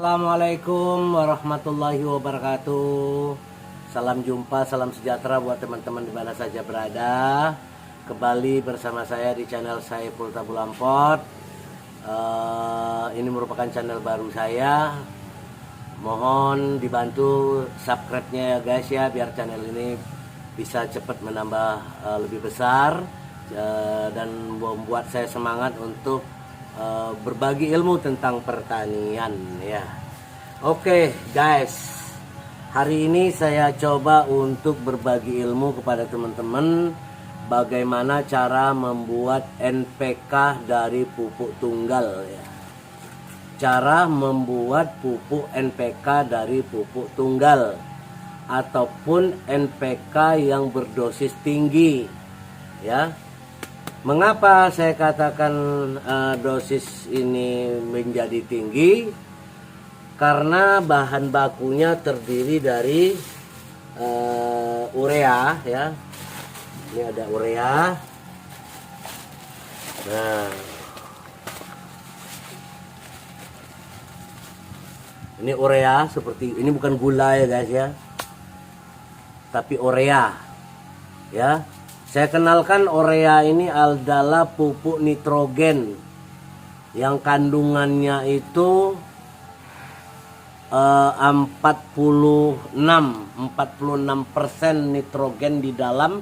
Assalamualaikum warahmatullahi wabarakatuh. Salam jumpa, salam sejahtera buat teman-teman di mana saja berada. Kembali bersama saya di channel Saiful Tabulampot. Ini merupakan channel baru saya. Mohon dibantu subscribe-nya ya guys ya, biar channel ini bisa cepat menambah lebih besar dan membuat saya semangat untuk berbagi ilmu tentang pertanian ya. Oke guys, hari ini saya coba untuk berbagi ilmu kepada teman-teman bagaimana cara membuat NPK dari pupuk tunggal ya. Cara membuat pupuk NPK dari pupuk tunggal ataupun NPK yang berdosis tinggi ya. Mengapa saya katakan dosis ini menjadi tinggi? Karena bahan bakunya terdiri dari urea ya. Ini ada urea. Nah, ini urea seperti ini, bukan gula ya guys ya, tapi urea ya. Saya kenalkan urea ini adalah pupuk nitrogen yang kandungannya itu 46% nitrogen di dalam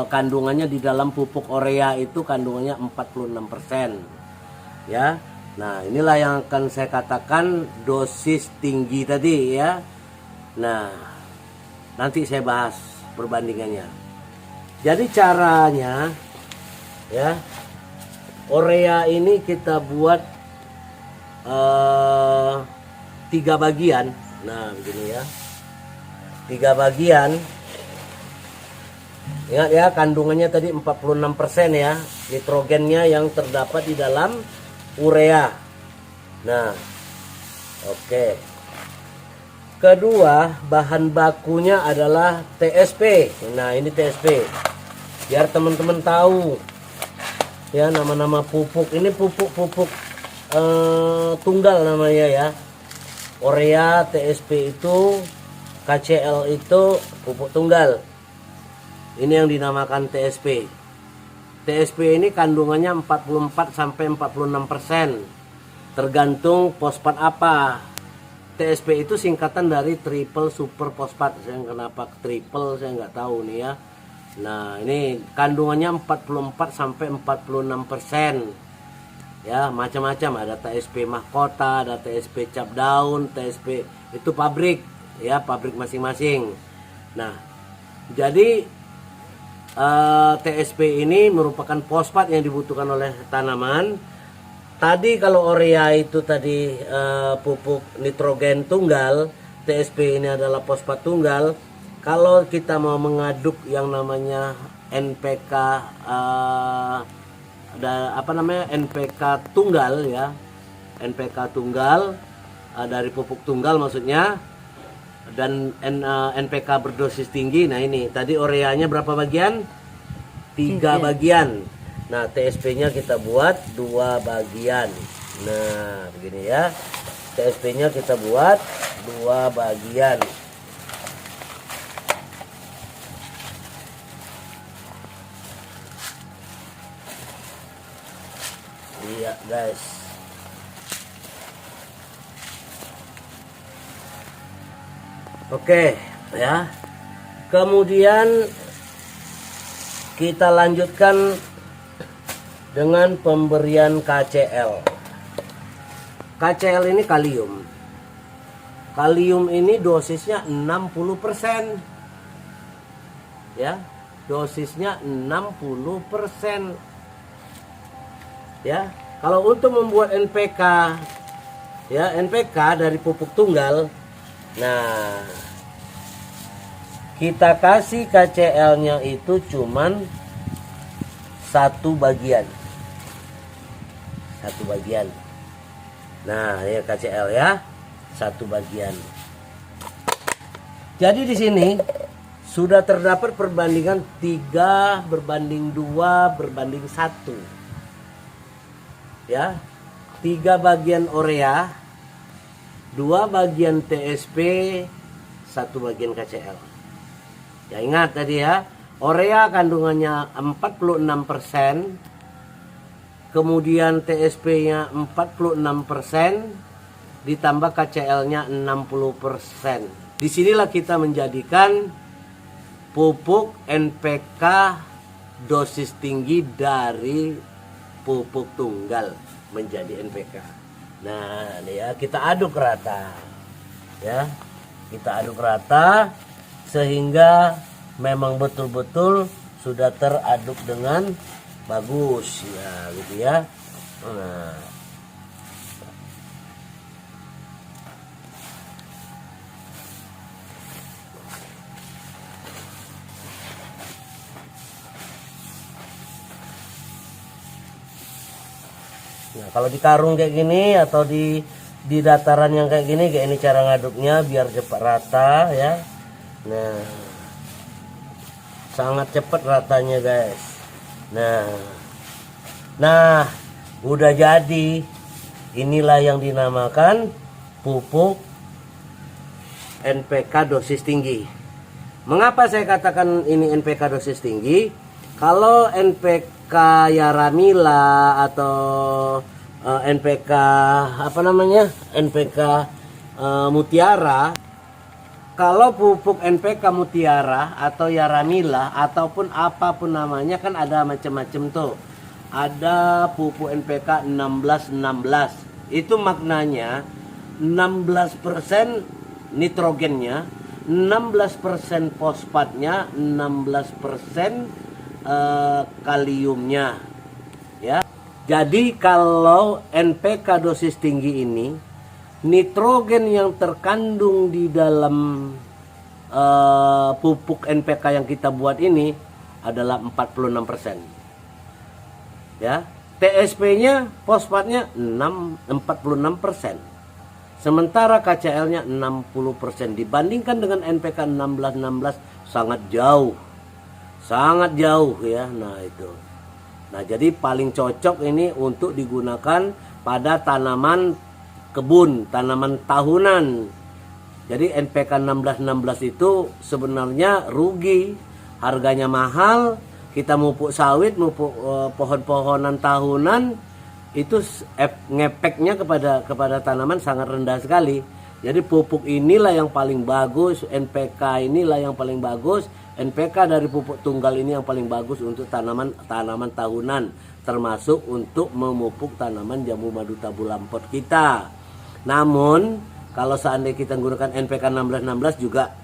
kandungannya di dalam pupuk urea itu kandungannya 46% ya. Nah, inilah yang akan saya katakan dosis tinggi tadi ya. Nah, nanti saya bahas perbandingannya. Jadi caranya ya, urea ini kita buat 3 bagian. Nah begini ya, 3 bagian. Ingat ya, kandungannya tadi 46% ya, nitrogennya yang terdapat di dalam urea. Nah oke. Kedua, bahan bakunya adalah TSP. Nah, ini TSP. Biar teman-teman tahu ya nama-nama pupuk. Ini pupuk-pupuk tunggal namanya ya. Urea, TSP itu, KCL itu pupuk tunggal. Ini yang dinamakan TSP. TSP ini kandungannya 44 sampai 46%. Tergantung fosfat apa. TSP itu singkatan dari triple super fosfat. Saya kenapa triple saya nggak tahu nih ya. Nah, ini kandungannya 44 sampai 46%. Ya, macam-macam, ada TSP mahkota, ada TSP cap daun, TSP itu pabrik ya, pabrik masing-masing. Nah, jadi TSP ini merupakan fosfat yang dibutuhkan oleh tanaman. Tadi kalau urea itu tadi pupuk nitrogen tunggal, TSP ini adalah fosfat tunggal. Kalau kita mau mengaduk yang namanya NPK NPK tunggal ya, NPK tunggal dari pupuk tunggal maksudnya, dan NPK berdosis tinggi. Nah ini tadi ureanya berapa bagian? 3 bagian. Nah, TSP-nya kita buat 2 bagian. Nah, begini ya. TSP-nya kita buat 2 bagian. Iya, guys. Oke, ya. Kemudian kita lanjutkan dengan pemberian KCL. KCL ini kalium. Kalium ini dosisnya 60%. Ya, dosisnya 60%. Ya, kalau untuk membuat NPK ya, NPK dari pupuk tunggal. Nah, kita kasih KCL-nya itu cuman 1 bagian. 1 bagian. Nah, ya KCL ya, 1 bagian. Jadi di sini sudah terdapat perbandingan 3:2:1. Ya, 3 bagian urea 2 bagian TSP, 1 bagian KCl. Ya ingat tadi ya, urea kandungannya 46%, kemudian TSP-nya 46%, ditambah KCl-nya 60%. Disinilah kita menjadikan pupuk NPK dosis tinggi dari pupuk tunggal menjadi NPK. Nah, ini ya, kita aduk rata. Ya. Kita aduk rata sehingga memang betul-betul sudah teraduk dengan bagus ya, gitu ya. Nah, kalau di karung kayak gini atau di dataran yang kayak gini cara ngaduknya biar cepat rata ya. Nah, sangat cepat ratanya guys. Nah, udah jadi. Inilah yang dinamakan pupuk NPK dosis tinggi. Mengapa saya katakan ini NPK dosis tinggi? Kalau NPK Yaramila atau NPK NPK Mutiara, kalau pupuk NPK Mutiara atau Yaramila ataupun apapun namanya kan ada macam-macam tuh. Ada pupuk NPK 16-16. Itu maknanya 16% nitrogennya, 16% fosfatnya, 16% kaliumnya. Ya. Jadi kalau NPK dosis tinggi ini, nitrogen yang terkandung di dalam pupuk NPK yang kita buat ini adalah 46%. Ya, TSP-nya, fosfatnya 46%. Sementara KCl-nya 60%. Dibandingkan dengan NPK 16-16 sangat jauh. Sangat jauh ya. Nah, itu. Nah, jadi paling cocok ini untuk digunakan pada tanaman kebun, tanaman tahunan. Jadi NPK 16-16 itu sebenarnya rugi, harganya mahal. Kita mupuk sawit, mupuk pohon-pohonan tahunan, itu ngepeknya kepada tanaman sangat rendah sekali. Jadi pupuk inilah yang paling bagus, NPK inilah yang paling bagus, NPK dari pupuk tunggal ini yang paling bagus untuk tanaman tahunan, termasuk untuk memupuk tanaman jambu madu tabu lampot kita. Namun kalau seandainya kita menggunakan NPK 16-16 juga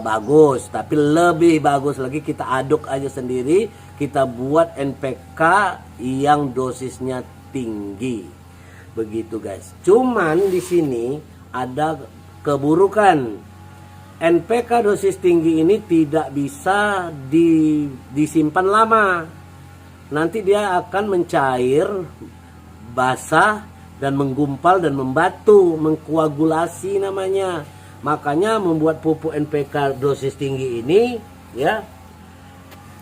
bagus, tapi lebih bagus lagi kita aduk aja sendiri, kita buat NPK yang dosisnya tinggi. Begitu guys. Cuman di sini ada keburukan. NPK dosis tinggi ini tidak bisa disimpan lama. Nanti dia akan mencair, basah dan menggumpal dan membatu, mengkoagulasi namanya. Makanya membuat pupuk NPK dosis tinggi ini ya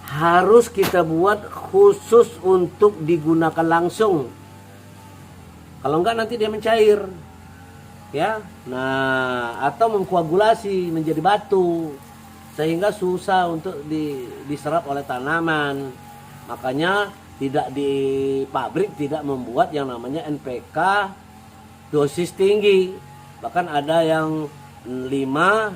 harus kita buat khusus untuk digunakan langsung. Kalau enggak nanti dia mencair. Ya. Nah, atau mengkoagulasi menjadi batu sehingga susah untuk diserap oleh tanaman. Makanya tidak di pabrik tidak membuat yang namanya NPK dosis tinggi. Bahkan ada yang 5,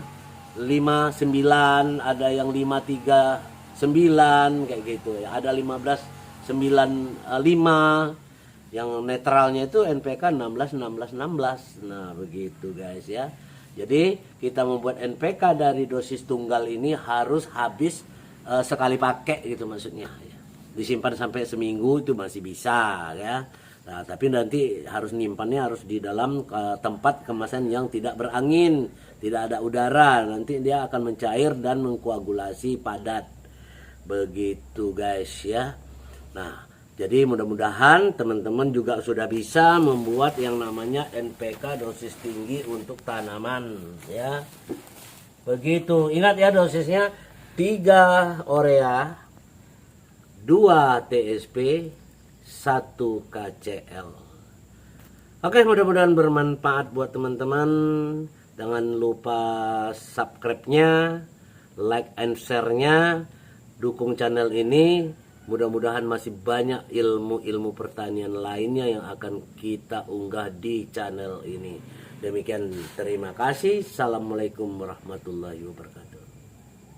9, ada yang 539 kayak gitu ya. Ada 1595 yang netralnya itu NPK 16-16-16. Nah, begitu guys ya. Jadi kita membuat NPK dari dosis tunggal ini harus habis sekali pakai gitu maksudnya ya. Disimpan sampai seminggu itu masih bisa ya. Nah, tapi nanti harus nyimpannya harus di dalam tempat kemasan yang tidak berangin, tidak ada udara. Nanti dia akan mencair dan mengkoagulasi padat. Begitu guys ya. Nah, jadi mudah-mudahan teman-teman juga sudah bisa membuat yang namanya NPK dosis tinggi untuk tanaman ya. Begitu. Ingat ya dosisnya 3 urea, 2 TSP, 1 KCl. Oke, mudah-mudahan bermanfaat buat teman-teman. Jangan lupa subscribe-nya, like and share-nya, dukung channel ini. Mudah-mudahan masih banyak ilmu-ilmu pertanian lainnya yang akan kita unggah di channel ini. Demikian, terima kasih. Assalamualaikum warahmatullahi wabarakatuh.